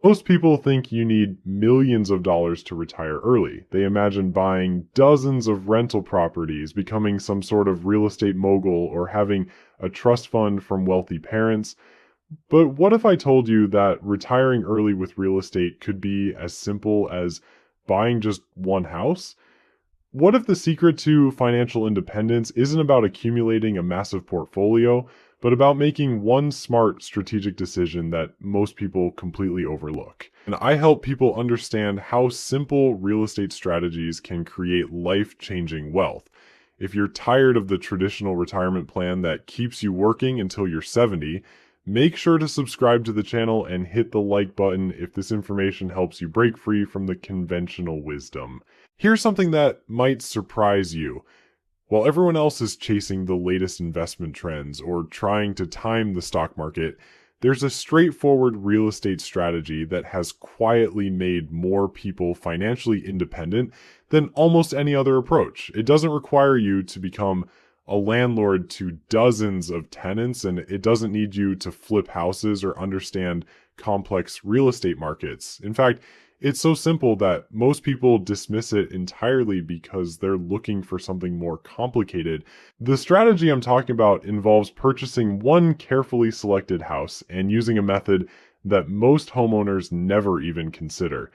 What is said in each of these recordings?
Most people think you need millions of dollars to retire early. They imagine buying dozens of rental properties, becoming some sort of real estate mogul, or having a trust fund from wealthy parents. But what if I told you that retiring early with real estate could be as simple as buying just one house? What if the secret to financial independence isn't about accumulating a massive portfolio, but about making one smart strategic decision that most people completely overlook? And I help people understand how simple real estate strategies can create life-changing wealth. If you're tired of the traditional retirement plan that keeps you working until you're 70, make sure to subscribe to the channel and hit the like button if this information helps you break free from the conventional wisdom. Here's something that might surprise you. While everyone else is chasing the latest investment trends or trying to time the stock market, there's a straightforward real estate strategy that has quietly made more people financially independent than almost any other approach. It doesn't require you to become a landlord to dozens of tenants, and it doesn't need you to flip houses or understand complex real estate markets. In fact, it's so simple that most people dismiss it entirely because they're looking for something more complicated. The strategy I'm talking about involves purchasing one carefully selected house and using a method that most homeowners never even consider.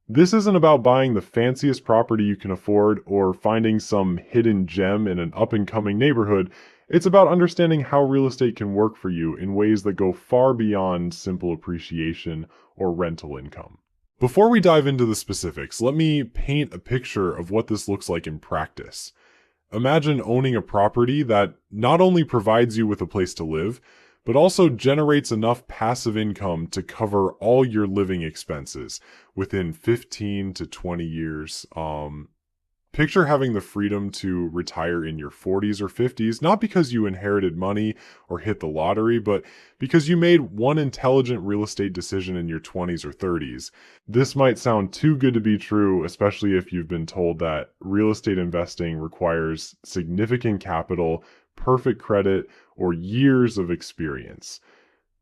This isn't about buying the fanciest property you can afford or finding some hidden gem in an up-and-coming neighborhood. It's about understanding how real estate can work for you in ways that go far beyond simple appreciation or rental income. Before we dive into the specifics, let me paint a picture of what this looks like in practice. Imagine owning a property that not only provides you with a place to live, but also generates enough passive income to cover all your living expenses within 15 to 20 years. Picture having the freedom to retire in your 40s or 50s, not because you inherited money or hit the lottery, but because you made one intelligent real estate decision in your 20s or 30s. This might sound too good to be true, especially if you've been told that real estate investing requires significant capital, perfect credit, or years of experience.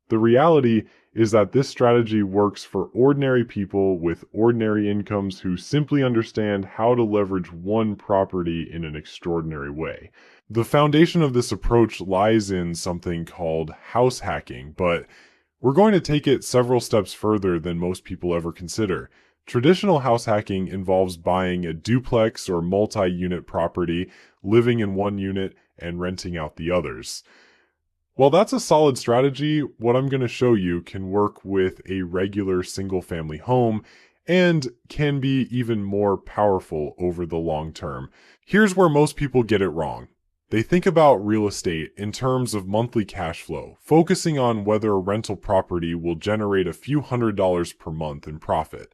The reality is that this strategy works for ordinary people with ordinary incomes who simply understand how to leverage one property in an extraordinary way. The foundation of this approach lies in something called house hacking, but we're going to take it several steps further than most people ever consider. Traditional house hacking involves buying a duplex or multi-unit property, living in one unit, and renting out the others. While that's a solid strategy, what I'm going to show you can work with a regular single-family home and can be even more powerful over the long term. Here's where most people get it wrong. They think about real estate in terms of monthly cash flow, focusing on whether a rental property will generate a few $100s per month in profit.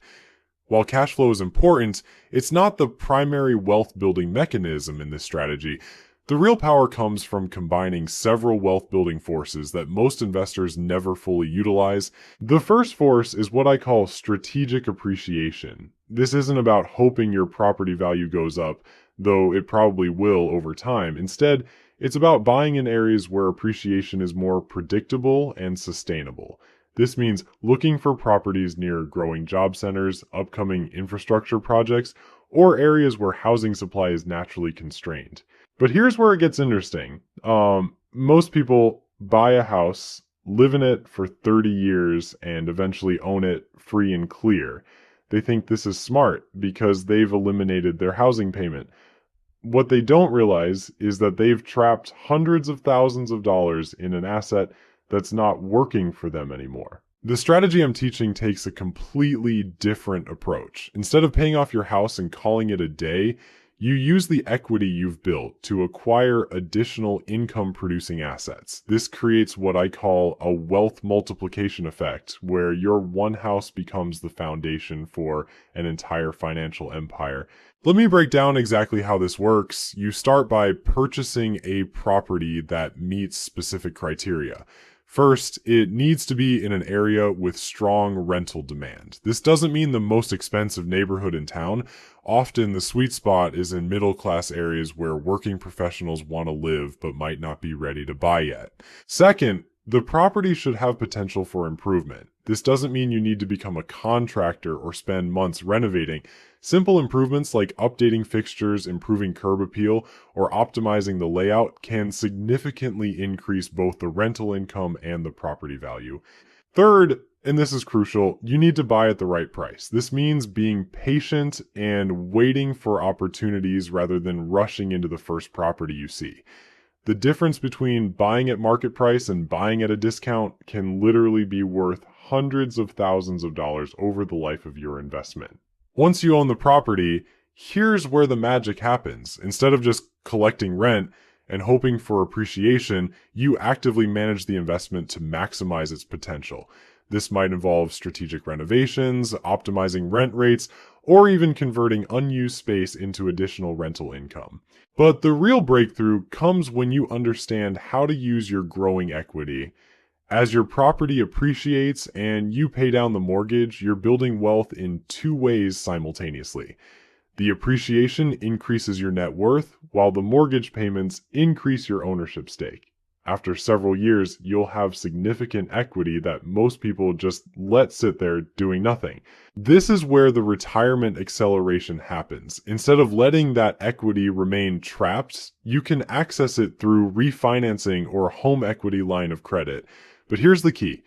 While cash flow is important, it's not the primary wealth-building mechanism in this strategy. The real power comes from combining several wealth-building forces that most investors never fully utilize. The first force is what I call strategic appreciation. This isn't about hoping your property value goes up, though it probably will over time. Instead, it's about buying in areas where appreciation is more predictable and sustainable. This means looking for properties near growing job centers, upcoming infrastructure projects, or areas where housing supply is naturally constrained. But here's where it gets interesting. Most people buy a house, live in it for 30 years, and eventually own it free and clear. They think this is smart because they've eliminated their housing payment. What they don't realize is that they've trapped hundreds of thousands of dollars in an asset that's not working for them anymore. The strategy I'm teaching takes a completely different approach. Instead of paying off your house and calling it a day, you use the equity you've built to acquire additional income-producing assets. This creates what I call a wealth multiplication effect, where your one house becomes the foundation for an entire financial empire. Let me break down exactly how this works. You start by purchasing a property that meets specific criteria. First, it needs to be in an area with strong rental demand. This doesn't mean the most expensive neighborhood in town. Often the sweet spot is in middle-class areas where working professionals want to live but might not be ready to buy yet. Second, The property should have potential for improvement. This doesn't mean you need to become a contractor or spend months renovating. Simple improvements like updating fixtures, improving curb appeal, or optimizing the layout can significantly increase both the rental income and the property value. Third, and this is crucial, you need to buy at the right price. This means being patient and waiting for opportunities rather than rushing into the first property you see. The difference between buying at market price and buying at a discount can literally be worth hundreds of thousands of dollars over the life of your investment. Once you own the property, here's where the magic happens. Instead of just collecting rent and hoping for appreciation, you actively manage the investment to maximize its potential. This might involve strategic renovations, optimizing rent rates, or even converting unused space into additional rental income. But the real breakthrough comes when you understand how to use your growing equity. As your property appreciates and you pay down the mortgage, you're building wealth in two ways simultaneously. The appreciation increases your net worth, while the mortgage payments increase your ownership stake. After several years, you'll have significant equity that most people just let sit there doing nothing. This is where the retirement acceleration happens. Instead of letting that equity remain trapped, you can access it through refinancing or a home equity line of credit. But here's the key.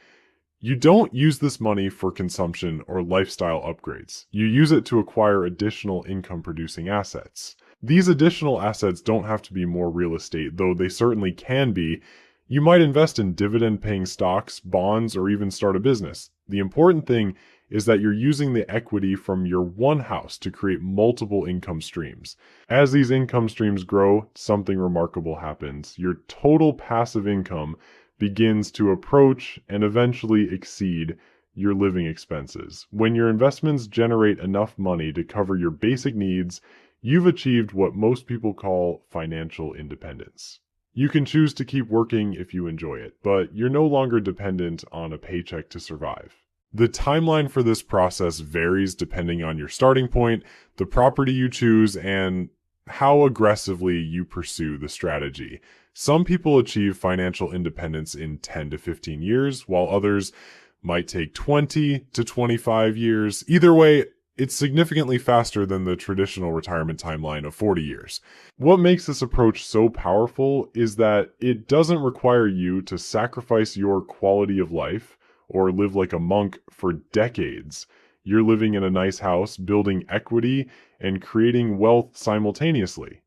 You don't use this money for consumption or lifestyle upgrades. You use it to acquire additional income-producing assets. These additional assets don't have to be more real estate, though they certainly can be. You might invest in dividend-paying stocks, bonds, or even start a business. The important thing is that you're using the equity from your one house to create multiple income streams. As these income streams grow, something remarkable happens. Your total passive income begins to approach and eventually exceed your living expenses. When your investments generate enough money to cover your basic needs, you've achieved what most people call financial independence. You can choose to keep working if you enjoy it, but you're no longer dependent on a paycheck to survive. The timeline for this process varies depending on your starting point, the property you choose, and how aggressively you pursue the strategy. Some people achieve financial independence in 10 to 15 years, while others might take 20 to 25 years. Either way, it's significantly faster than the traditional retirement timeline of 40 years. What makes this approach so powerful is that it doesn't require you to sacrifice your quality of life or live like a monk for decades. You're living in a nice house, building equity, and creating wealth simultaneously.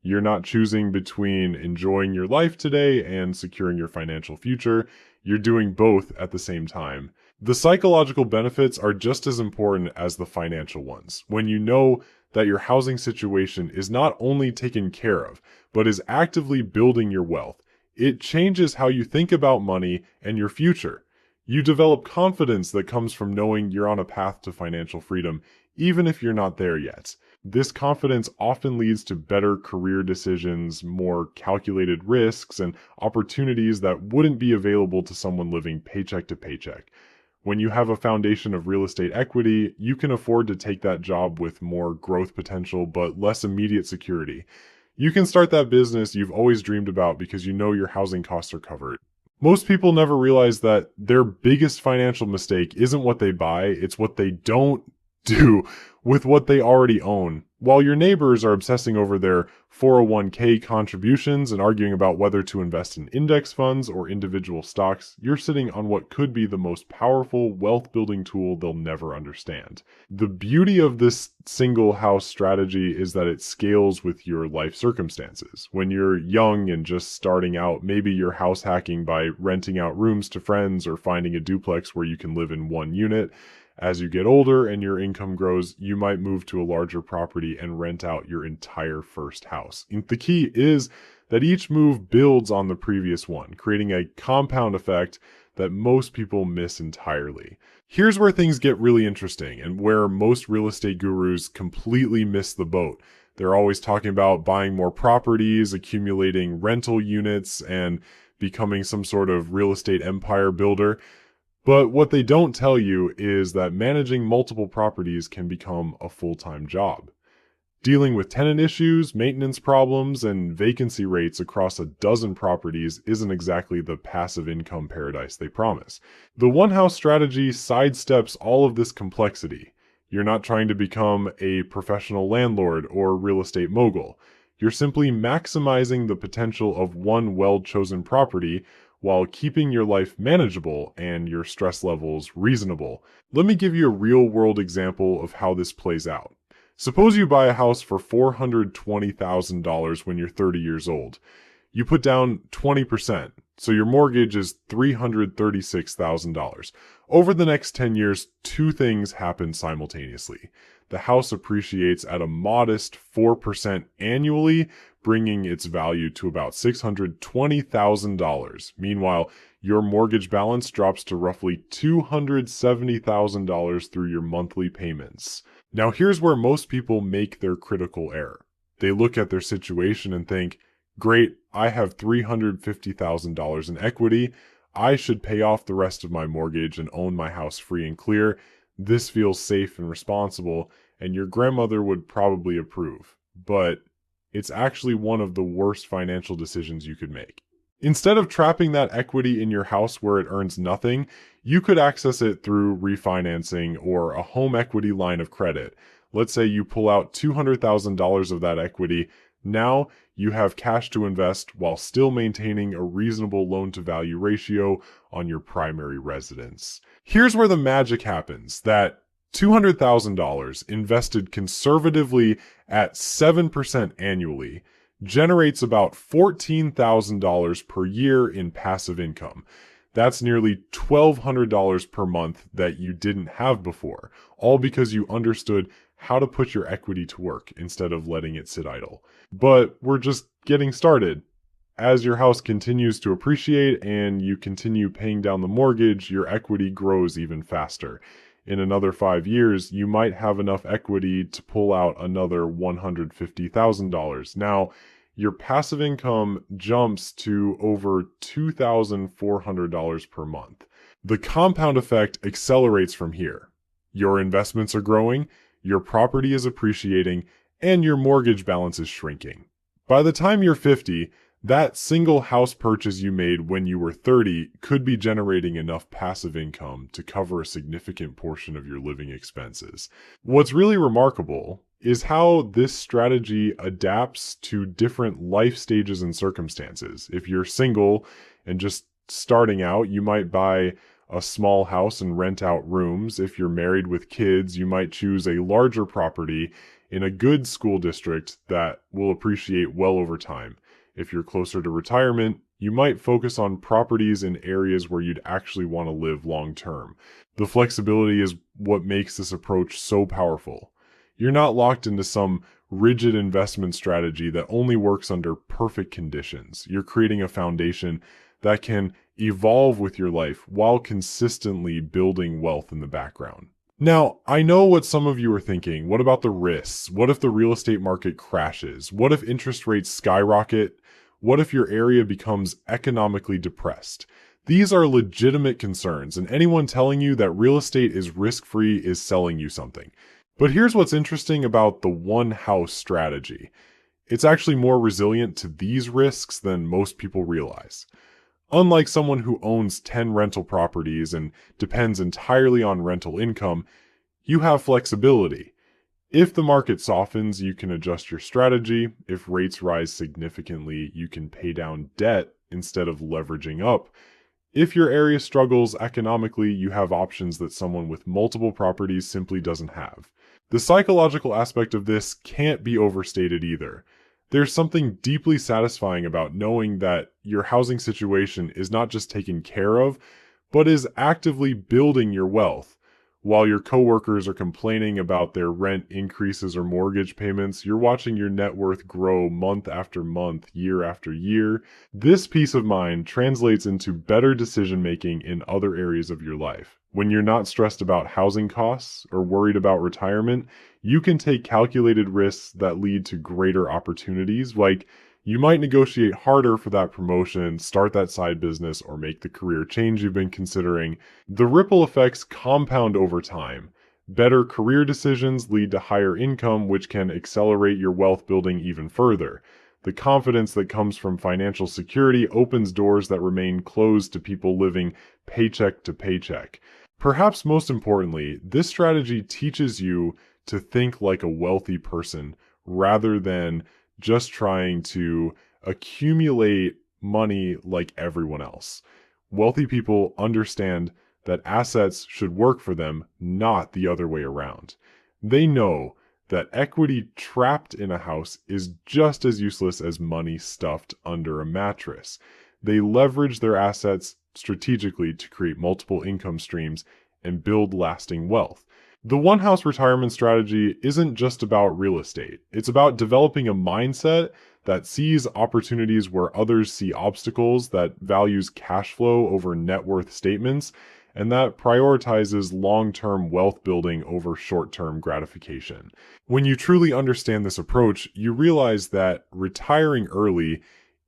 You're not choosing between enjoying your life today and securing your financial future. You're doing both at the same time. The psychological benefits are just as important as the financial ones. When you know that your housing situation is not only taken care of, but is actively building your wealth, it changes how you think about money and your future. You develop confidence that comes from knowing you're on a path to financial freedom, even if you're not there yet. This confidence often leads to better career decisions, more calculated risks, and opportunities that wouldn't be available to someone living paycheck to paycheck. When you have a foundation of real estate equity, you can afford to take that job with more growth potential but less immediate security. You can start that business you've always dreamed about because you know your housing costs are covered. Most people never realize that their biggest financial mistake isn't what they buy, it's what they don't do with what they already own. While your neighbors are obsessing over their 401k contributions and arguing about whether to invest in index funds or individual stocks, you're sitting on what could be the most powerful wealth-building tool they'll never understand. The beauty of this single house strategy is that it scales with your life circumstances. When you're young and just starting out, maybe you're house hacking by renting out rooms to friends or finding a duplex where you can live in one unit. As you get older and your income grows, you might move to a larger property and rent out your entire first house. And the key is that each move builds on the previous one, creating a compound effect that most people miss entirely. Here's where things get really interesting and where most real estate gurus completely miss the boat. They're always talking about buying more properties, accumulating rental units, and becoming some sort of real estate empire builder. But what they don't tell you is that managing multiple properties can become a full-time job. Dealing with tenant issues, maintenance problems, and vacancy rates across a dozen properties isn't exactly the passive income paradise they promise. The one house strategy sidesteps all of this complexity. You're not trying to become a professional landlord or real estate mogul. You're simply maximizing the potential of one well-chosen property while keeping your life manageable and your stress levels reasonable. Let me give you a real-world example of how this plays out. Suppose you buy a house for $420,000 when you're 30 years old. You put down 20%, so your mortgage is $336,000. Over the next 10 years, two things happen simultaneously. The house appreciates at a modest 4% annually, bringing its value to about $620,000. Meanwhile, your mortgage balance drops to roughly $270,000 through your monthly payments. Now, here's where most people make their critical error. They look at their situation and think, great, I have $350,000 in equity. I should pay off the rest of my mortgage and own my house free and clear. This feels safe and responsible, and your grandmother would probably approve. But it's actually one of the worst financial decisions you could make. Instead of trapping that equity in your house where it earns nothing, you could access it through refinancing or a home equity line of credit. Let's say you pull out $200,000 of that equity. Now you have cash to invest while still maintaining a reasonable loan-to-value ratio on your primary residence. Here's where the magic happens. That $200,000 invested conservatively at 7% annually generates about $14,000 per year in passive income. That's nearly $1,200 per month that you didn't have before, all because you understood how to put your equity to work instead of letting it sit idle. But we're just getting started. As your house continues to appreciate and you continue paying down the mortgage, your equity grows even faster. In another 5 years, you might have enough equity to pull out another $150,000. Now, your passive income jumps to over $2,400 per month. The compound effect accelerates from here. Your investments are growing, your property is appreciating, and your mortgage balance is shrinking. By the time you're 50, that single house purchase you made when you were 30 could be generating enough passive income to cover a significant portion of your living expenses. What's really remarkable is how this strategy adapts to different life stages and circumstances. If you're single and just starting out, you might buy a small house and rent out rooms. If you're married with kids, you might choose a larger property in a good school district that will appreciate well over time. If you're closer to retirement, you might focus on properties in areas where you'd actually want to live long term. The flexibility is what makes this approach so powerful. You're not locked into some rigid investment strategy that only works under perfect conditions. You're creating a foundation that can evolve with your life while consistently building wealth in the background. Now, I know what some of you are thinking. What about the risks? What if the real estate market crashes? What if interest rates skyrocket? What if your area becomes economically depressed? These are legitimate concerns, and anyone telling you that real estate is risk-free is selling you something. But here's what's interesting about the one house strategy. It's actually more resilient to these risks than most people realize. Unlike someone who owns 10 rental properties and depends entirely on rental income, you have flexibility. If the market softens, you can adjust your strategy. If rates rise significantly, you can pay down debt instead of leveraging up. If your area struggles economically, you have options that someone with multiple properties simply doesn't have. The psychological aspect of this can't be overstated either. There's something deeply satisfying about knowing that your housing situation is not just taken care of, but is actively building your wealth. While your coworkers are complaining about their rent increases or mortgage payments, you're watching your net worth grow month after month, year after year. This peace of mind translates into better decision making in other areas of your life. When you're not stressed about housing costs or worried about retirement, you can take calculated risks that lead to greater opportunities, like you might negotiate harder for that promotion, start that side business, or make the career change you've been considering. The ripple effects compound over time. Better career decisions lead to higher income, which can accelerate your wealth building even further. The confidence that comes from financial security opens doors that remain closed to people living paycheck to paycheck. Perhaps most importantly, this strategy teaches you to think like a wealthy person rather than just trying to accumulate money like everyone else. Wealthy people understand that assets should work for them, not the other way around. They know that equity trapped in a house is just as useless as money stuffed under a mattress. They leverage their assets strategically to create multiple income streams and build lasting wealth. The one house retirement strategy isn't just about real estate. It's about developing a mindset that sees opportunities where others see obstacles, that values cash flow over net worth statements, and that prioritizes long-term wealth building over short-term gratification. When you truly understand this approach, you realize that retiring early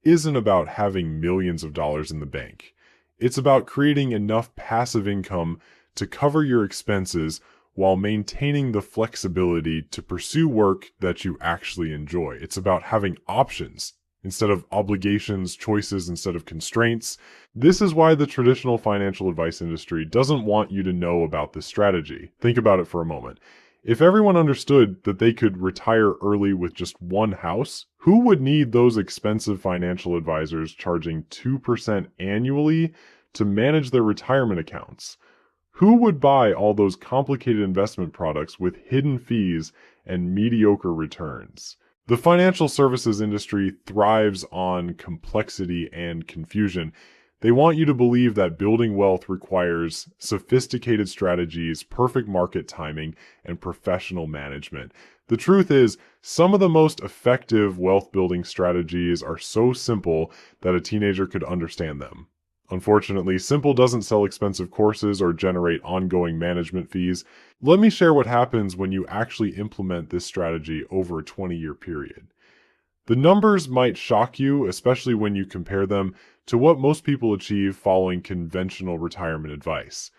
isn't about having millions of dollars in the bank. It's about creating enough passive income to cover your expenses while maintaining the flexibility to pursue work that you actually enjoy. It's about having options instead of obligations, choices instead of constraints. This is why the traditional financial advice industry doesn't want you to know about this strategy. Think about it for a moment. If everyone understood that they could retire early with just one house, who would need those expensive financial advisors charging 2% annually to manage their retirement accounts? Who would buy all those complicated investment products with hidden fees and mediocre returns? The financial services industry thrives on complexity and confusion. They want you to believe that building wealth requires sophisticated strategies, perfect market timing, and professional management. The truth is, some of the most effective wealth building strategies are so simple that a teenager could understand them. Unfortunately, Simple doesn't sell expensive courses or generate ongoing management fees. Let me share what happens when you actually implement this strategy over a 20-year period. The numbers might shock you, especially when you compare them to what most people achieve following conventional retirement advice.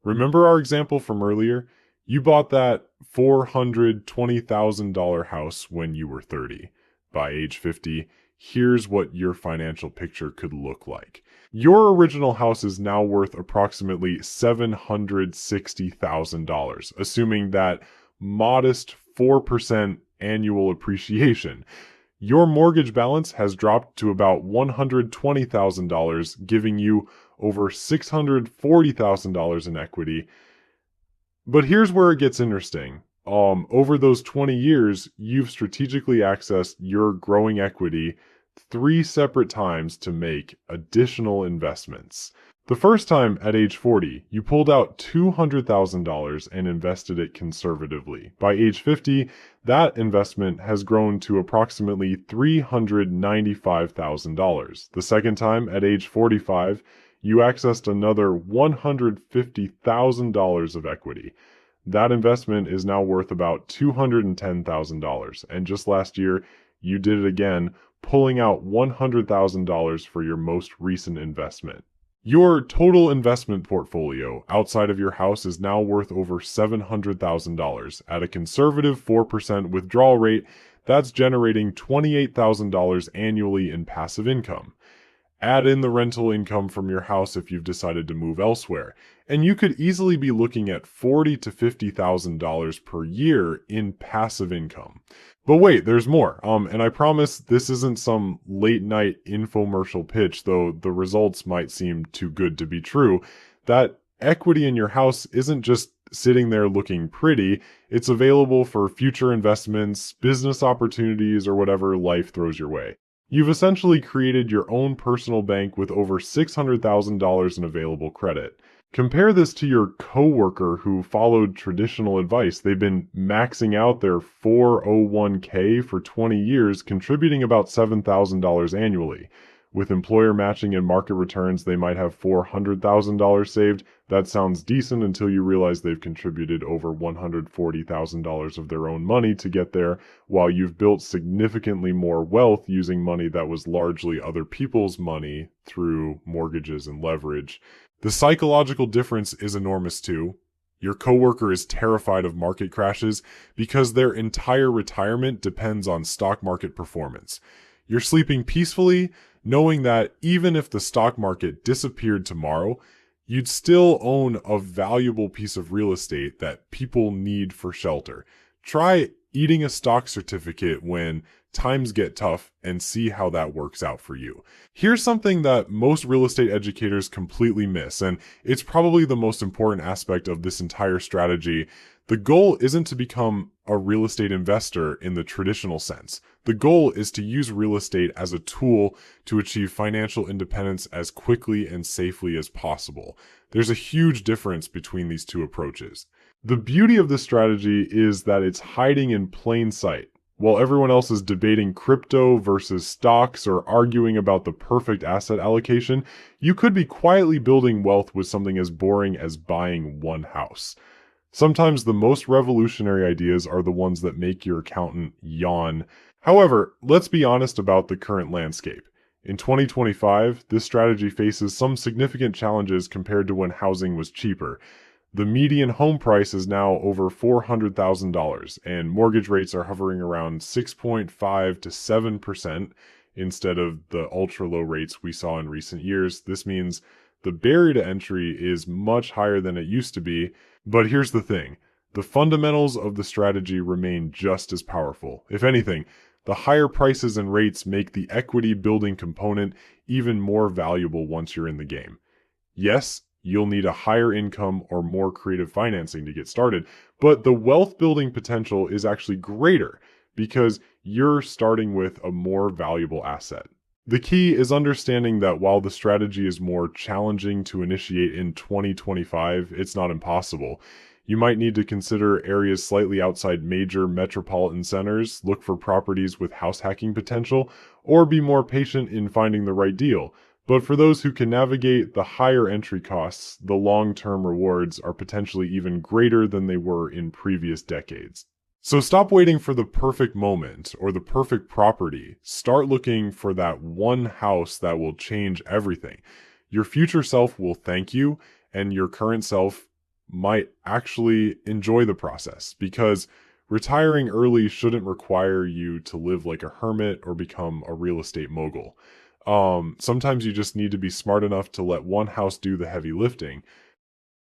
Remember our example from earlier? You bought that $420,000 house when you were 30. By age 50, here's what your financial picture could look like. Your original house is now worth approximately $760,000, assuming that modest 4% annual appreciation. Your mortgage balance has dropped to about $120,000, giving you over $640,000 in equity. But here's where it gets interesting. Over those 20 years, you've strategically accessed your growing equity 3 separate times to make additional investments. The first time at age 40, you pulled out $200,000 and invested it conservatively. By age 50, that investment has grown to approximately $395,000. The second time at age 45, you accessed another $150,000 of equity. That investment is now worth about $210,000. And just last year, you did it again, pulling out $100,000 for your most recent investment. Your total investment portfolio outside of your house is now worth over $700,000. At a conservative 4% withdrawal rate, that's generating $28,000 annually in passive income. Add in the rental income from your house if you've decided to move elsewhere, and you could easily be looking at $40,000 to $50,000 per year in passive income. But wait, there's more. And I promise this isn't some late night infomercial pitch, though the results might seem too good to be true. That equity in your house isn't just sitting there looking pretty. It's available for future investments, business opportunities, or whatever life throws your way. You've essentially created your own personal bank with over $600,000 in available credit. Compare this to your coworker who followed traditional advice. They've been maxing out their 401k for 20 years, contributing about $7,000 annually. With employer matching and market returns, they might have $400,000 saved. That sounds decent until you realize they've contributed over $140,000 of their own money to get there, while you've built significantly more wealth using money that was largely other people's money through mortgages and leverage. The psychological difference is enormous too. Your coworker is terrified of market crashes because their entire retirement depends on stock market performance. You're sleeping peacefully, knowing that even if the stock market disappeared tomorrow, you'd still own a valuable piece of real estate that people need for shelter. Try eating a stock certificate when times get tough and see how that works out for you. Here's something that most real estate educators completely miss, and it's probably the most important aspect of this entire strategy. The goal isn't to become a real estate investor in the traditional sense. The goal is to use real estate as a tool to achieve financial independence as quickly and safely as possible. There's a huge difference between these two approaches. The beauty of this strategy is that it's hiding in plain sight. While everyone else is debating crypto versus stocks or arguing about the perfect asset allocation, you could be quietly building wealth with something as boring as buying one house. Sometimes the most revolutionary ideas are the ones that make your accountant yawn. However, let's be honest about the current landscape. In 2025, this strategy faces some significant challenges compared to when housing was cheaper. The median home price is now over $400,000, and mortgage rates are hovering around 6.5 to 7% instead of the ultra low rates we saw in recent years. This means the barrier to entry is much higher than it used to be. But here's the thing, the fundamentals of the strategy remain just as powerful. If anything, the higher prices and rates make the equity building component even more valuable once you're in the game. Yes, you'll need a higher income or more creative financing to get started, but the wealth building potential is actually greater because you're starting with a more valuable asset. The key is understanding that while the strategy is more challenging to initiate in 2025, it's not impossible. You might need to consider areas slightly outside major metropolitan centers, look for properties with house hacking potential, or be more patient in finding the right deal. But for those who can navigate the higher entry costs, the long-term rewards are potentially even greater than they were in previous decades. So stop waiting for the perfect moment or the perfect property. Start looking for that one house that will change everything. Your future self will thank you, and your current self might actually enjoy the process, because retiring early shouldn't require you to live like a hermit or become a real estate mogul. Sometimes you just need to be smart enough to let one house do the heavy lifting.